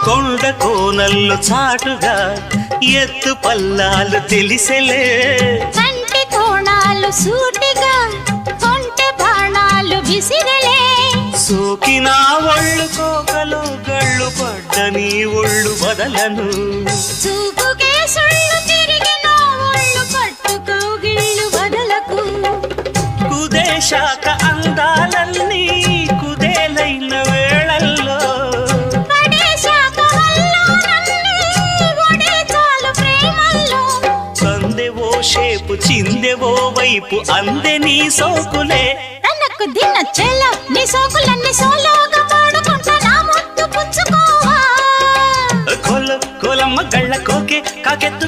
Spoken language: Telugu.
కొండ కోనల్లో చాటుగా ఎత్తు పల్లాలు తెలిసెలే కంటి కోణాలు సూటిగా కొంటె బాణాలు విసిరలే సోకినా ఒళ్ళు కోకలో గళ్ళు పడ్డ నీ ఒళ్ళు వదలను చూపుకే సుళ్ళు తిరిగిన ఒళ్ళు పట్టుకో గిళ్ళు వదలకు కుదేశాక అందాలన్నీ కుదేలైన వేళల్లో పడేశాక వల్లోనన్నీ ఒడే చాలు ప్రేమల్లో సందెవో షేపు చిందెవో వైపు అందే నీ సోకులే తనకు దిన చెల్ల నీ సోకులన్నీ సోలోగా పాడుకుంటా నా ముద్దు పుచ్చుకోవా కొలమ్మ గళ్ళ కోకే కాకెత్తు